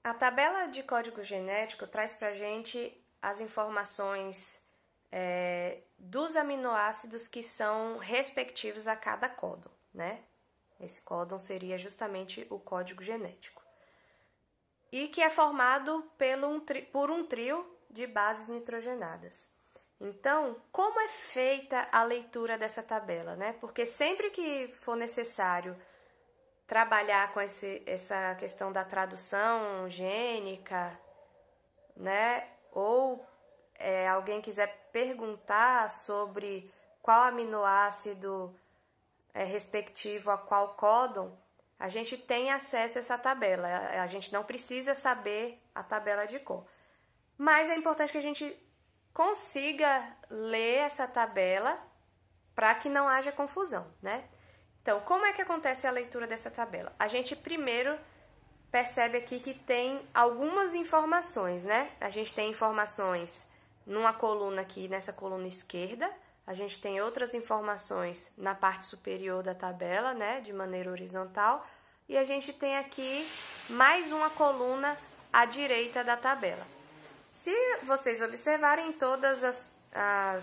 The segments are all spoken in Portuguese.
A tabela de código genético traz para a gente as informações dos aminoácidos que são respectivos a cada códon, né? Esse códon seria justamente o código genético. E que é formado por um trio de bases nitrogenadas. Então, como é feita a leitura dessa tabela, né? Porque sempre que for necessário trabalhar com essa questão da tradução gênica, né? Ou alguém quiser perguntar sobre qual aminoácido é respectivo a qual códon, a gente tem acesso a essa tabela. A gente não precisa saber a tabela de cor. Mas é importante que a gente consiga ler essa tabela para que não haja confusão, né? Então, como é que acontece a leitura dessa tabela? A gente primeiro percebe aqui que tem algumas informações, né? A gente tem informações numa coluna aqui, nessa coluna esquerda. A gente tem outras informações na parte superior da tabela, né? De maneira horizontal. E a gente tem aqui mais uma coluna à direita da tabela. Se vocês observarem todas a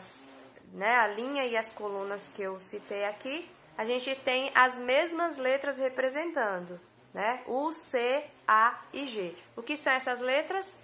linha e as colunas que eu citei aqui, a gente tem as mesmas letras representando, né? U, C, A e G. O que são essas letras?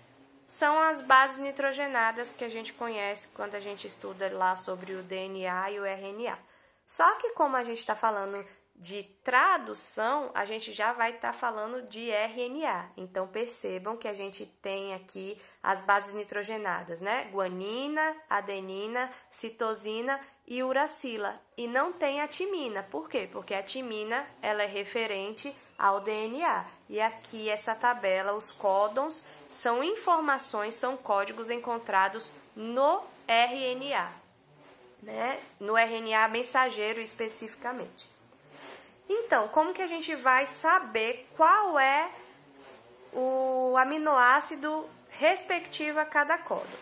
São as bases nitrogenadas que a gente conhece quando a gente estuda lá sobre o DNA e o RNA. Só que como a gente está falando de tradução, a gente já vai estar falando de RNA. Então, percebam que a gente tem aqui as bases nitrogenadas, né? Guanina, adenina, citosina e uracila. E não tem a timina. Por quê? Porque a timina, ela é referente ao DNA. E aqui, essa tabela, os códons, são informações, são códigos encontrados no RNA, né? No RNA mensageiro especificamente. Então, como que a gente vai saber qual é o aminoácido respectivo a cada códon?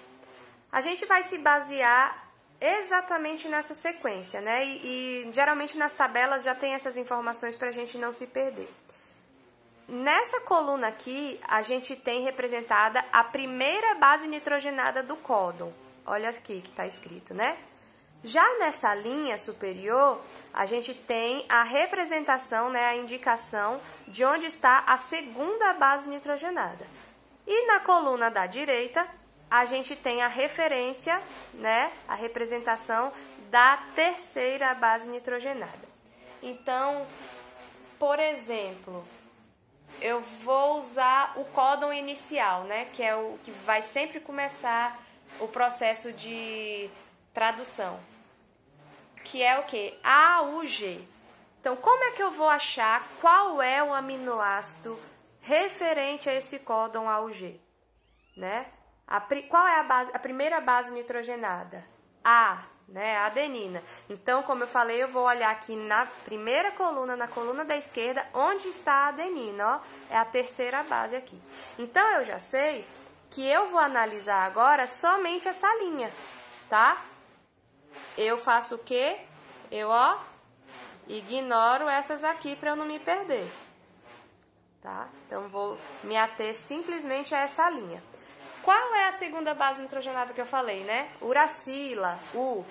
A gente vai se basear exatamente nessa sequência, né? E geralmente nas tabelas já tem essas informações para a gente não se perder. Nessa coluna aqui, a gente tem representada a primeira base nitrogenada do códon. Olha aqui que está escrito, né? Já nessa linha superior, a gente tem a representação, né, a indicação de onde está a segunda base nitrogenada. E na coluna da direita, a gente tem a referência, né, a representação da terceira base nitrogenada. Então, por exemplo, eu vou usar o códon inicial, né, que é o que vai sempre começar o processo de tradução, que é o que? AUG. Então, como é que eu vou achar qual é o aminoácido referente a esse códon AUG? Né? Qual é a primeira base nitrogenada? A, né? A adenina. Então, como eu falei, eu vou olhar aqui na primeira coluna, na coluna da esquerda, onde está a adenina, ó, é a terceira base aqui. Então, eu já sei que eu vou analisar agora somente essa linha, tá? Eu faço o quê? Eu, ignoro essas aqui para eu não me perder, tá? Então, vou me ater simplesmente a essa linha. Qual é a segunda base nitrogenada que eu falei, né? Uracila, U.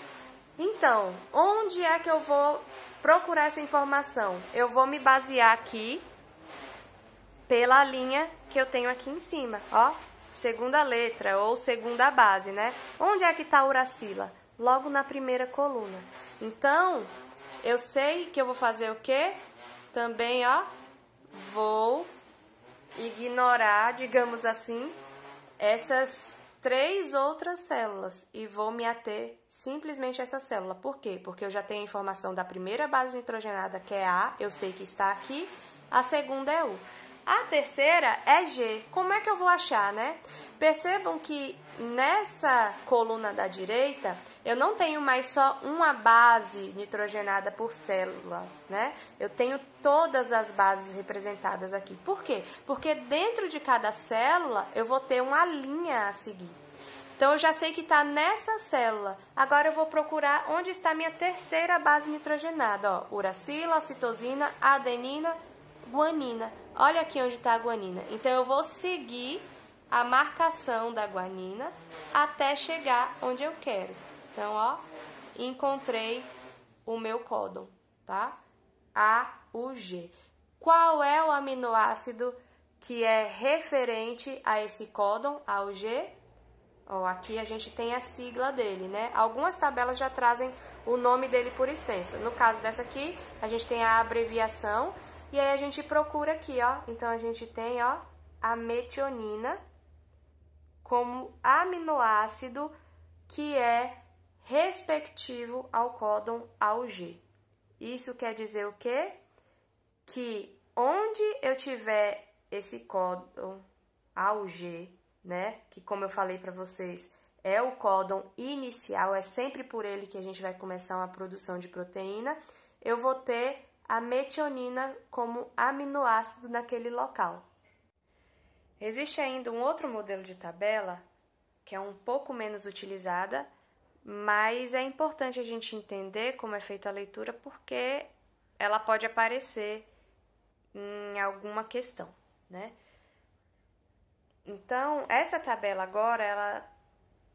Então, onde é que eu vou procurar essa informação? Eu vou me basear aqui pela linha que eu tenho aqui em cima, ó. Segunda letra ou segunda base, né? Onde é que está a uracila? Logo na primeira coluna. Então, eu sei que eu vou fazer o quê? Também, ó, vou ignorar, digamos assim, essas três outras células e vou me ater simplesmente a essa célula. Por quê? Porque eu já tenho a informação da primeira base nitrogenada, que é A, eu sei que está aqui, a segunda é U. A terceira é G. Como é que eu vou achar, né? Percebam que nessa coluna da direita, eu não tenho mais só uma base nitrogenada por célula, né? Eu tenho todas as bases representadas aqui. Por quê? Porque dentro de cada célula, eu vou ter uma linha a seguir. Então, eu já sei que está nessa célula. Agora, eu vou procurar onde está a minha terceira base nitrogenada. Ó, uracila, citosina, adenina, guanina. Olha aqui onde está a guanina. Então, eu vou seguir a marcação da guanina até chegar onde eu quero. Então, ó, encontrei o meu códon, tá? AUG. Qual é o aminoácido que é referente a esse códon AUG? Ó, aqui a gente tem a sigla dele, né? Algumas tabelas já trazem o nome dele por extenso. No caso dessa aqui, a gente tem a abreviação e aí a gente procura aqui, ó. Então, a gente tem, ó, a metionina como aminoácido que é respectivo ao códon AUG. Isso quer dizer o quê? Que onde eu tiver esse códon AUG, né, que como eu falei para vocês, é o códon inicial, é sempre por ele que a gente vai começar uma produção de proteína, eu vou ter a metionina como aminoácido naquele local. Existe ainda um outro modelo de tabela, que é um pouco menos utilizada, mas é importante a gente entender como é feita a leitura, porque ela pode aparecer em alguma questão, né? Então, essa tabela agora, ela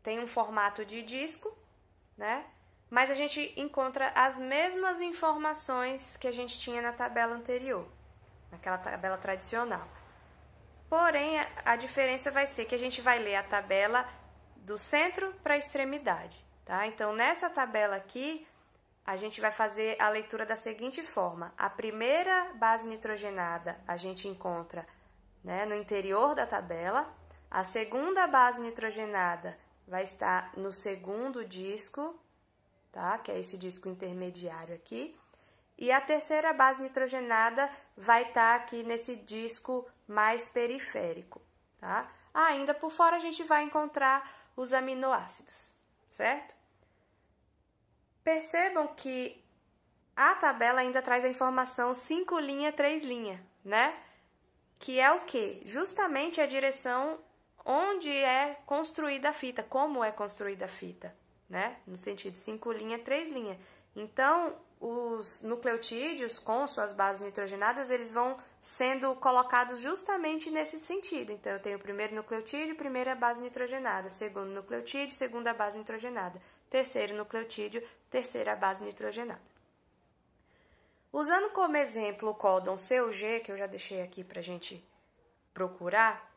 tem um formato de disco, né? Mas a gente encontra as mesmas informações que a gente tinha na tabela anterior, naquela tabela tradicional. Porém, a diferença vai ser que a gente vai ler a tabela do centro para a extremidade, tá? Então, nessa tabela aqui, a gente vai fazer a leitura da seguinte forma. A primeira base nitrogenada a gente encontra, né, no interior da tabela. A segunda base nitrogenada vai estar no segundo disco, tá? Que é esse disco intermediário aqui. E a terceira base nitrogenada vai estar aqui nesse disco mais periférico, tá? Ainda por fora a gente vai encontrar os aminoácidos, certo? Percebam que a tabela ainda traz a informação 5 linha, 3 linha, né? Que é o quê? Justamente a direção onde é construída a fita, como é construída a fita, né? No sentido 5 linha, 3 linha. Então, os nucleotídeos com suas bases nitrogenadas, eles vão sendo colocados justamente nesse sentido. Então, eu tenho o primeiro nucleotídeo, primeira base nitrogenada, segundo nucleotídeo, segunda base nitrogenada, terceiro nucleotídeo, terceira base nitrogenada. Usando como exemplo o códon CUG, que eu já deixei aqui para a gente procurar,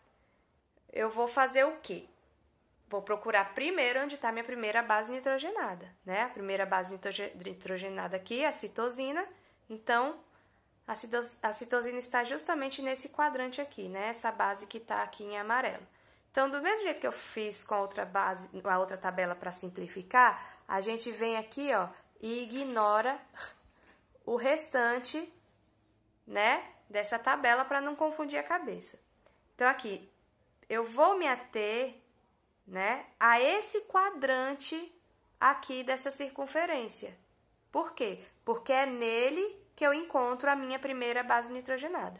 eu vou fazer o quê? Vou procurar primeiro onde está minha primeira base nitrogenada, né? A primeira base nitrogenada aqui é a citosina, então a citosina está justamente nesse quadrante aqui, né? Essa base que está aqui em amarelo. Então, do mesmo jeito que eu fiz com a outra tabela para simplificar, a gente vem aqui, ó, e ignora o restante, né, dessa tabela para não confundir a cabeça. Então, aqui, eu vou me ater, né, a esse quadrante aqui dessa circunferência. Por quê? Porque é nele que eu encontro a minha primeira base nitrogenada,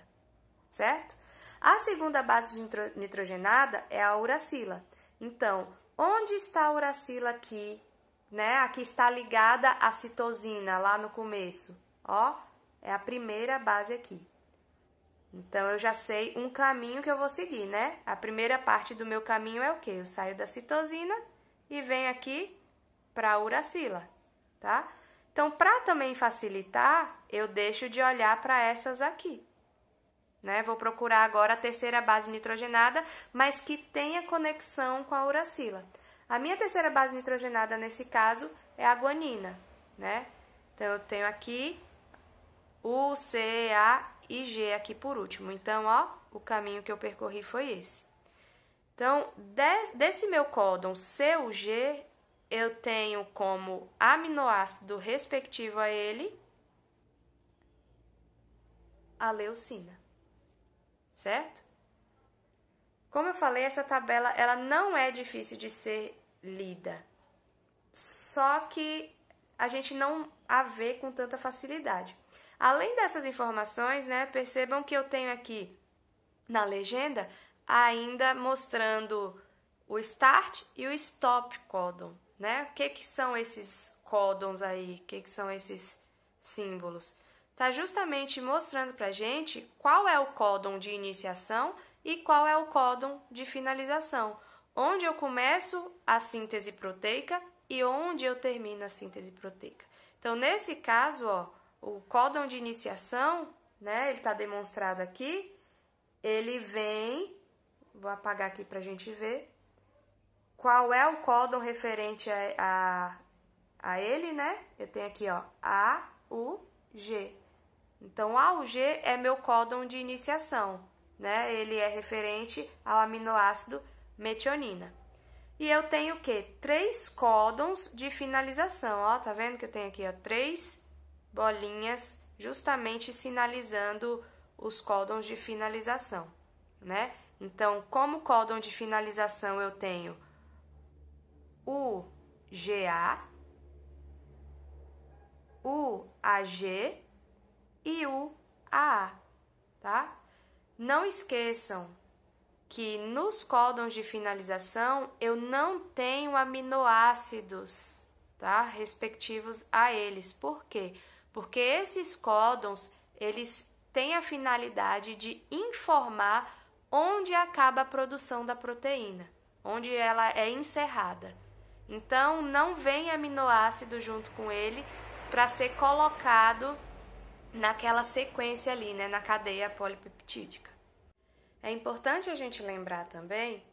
certo? A segunda base nitrogenada é a uracila. Então, onde está a uracila aqui, né? Aqui está ligada a citosina, lá no começo. Ó, é a primeira base aqui. Então, eu já sei um caminho que eu vou seguir, né? A primeira parte do meu caminho é o quê? Eu saio da citosina e venho aqui para a uracila, tá? Então, para também facilitar, eu deixo de olhar para essas aqui, né? Vou procurar agora a terceira base nitrogenada, mas que tenha conexão com a uracila. A minha terceira base nitrogenada, nesse caso, é a guanina, né? Então, eu tenho aqui U, C, A e G aqui por último. Então, ó, o caminho que eu percorri foi esse. Então, desse meu códon CUG, eu tenho como aminoácido respectivo a ele a leucina, certo? Como eu falei, essa tabela ela não é difícil de ser lida, só que a gente não a vê com tanta facilidade. Além dessas informações, né, percebam que eu tenho aqui na legenda ainda mostrando o start e o stop códon, né? O que são esses códons aí? O que são esses símbolos? está justamente mostrando para a gente qual é o códon de iniciação e qual é o códon de finalização, onde eu começo a síntese proteica e onde eu termino a síntese proteica. Então, nesse caso, ó, o códon de iniciação, né, ele está demonstrado aqui, ele vem, vou apagar aqui para a gente ver, qual é o códon referente a ele, né? Eu tenho aqui, ó, A, U, G. Então, A, U, G é meu códon de iniciação, né? Ele é referente ao aminoácido metionina. E eu tenho o quê? 3 códons de finalização, ó, tá vendo que eu tenho aqui, ó, 3 bolinhas justamente sinalizando os códons de finalização, né? Então, como códon de finalização eu tenho o GA, o AG e o AA, tá? Não esqueçam que nos códons de finalização eu não tenho aminoácidos, tá? Respectivos a eles. Por quê? Porque esses códons, eles têm a finalidade de informar onde acaba a produção da proteína, onde ela é encerrada. Então, não vem aminoácido junto com ele para ser colocado naquela sequência ali, né, na cadeia polipeptídica. É importante a gente lembrar também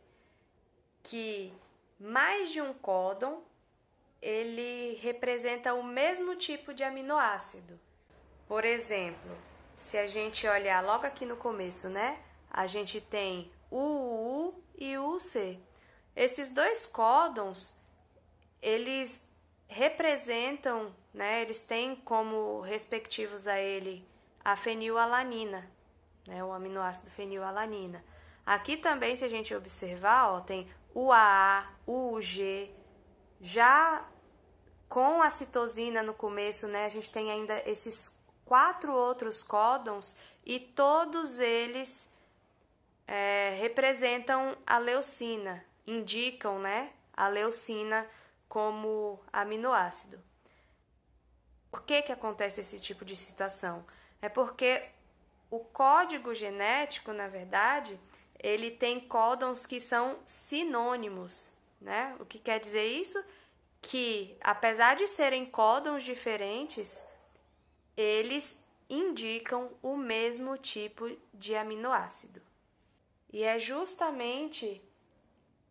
que mais de um códon, ele representa o mesmo tipo de aminoácido. Por exemplo, se a gente olhar logo aqui no começo, né, a gente tem o UU e o UC. Esses 2 códons, eles representam, né, eles têm como respectivos a ele a fenilalanina, né, o aminoácido fenilalanina. Aqui também, se a gente observar, ó, tem o AA, o UG, já com a citosina no começo, né, a gente tem ainda esses 4 outros códons e todos eles representam a leucina, indicam, né, a leucina como aminoácido. Por que acontece esse tipo de situação? É porque o código genético, na verdade, ele tem códons que são sinônimos, né? O que quer dizer isso? Que, apesar de serem códons diferentes, eles indicam o mesmo tipo de aminoácido. E é justamente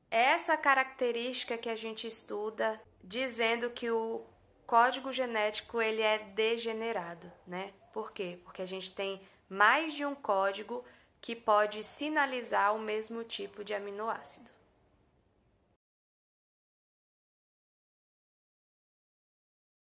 essa característica que a gente estuda dizendo que o código genético ele é degenerado, né? Por quê? Porque a gente tem mais de um código que pode sinalizar o mesmo tipo de aminoácido.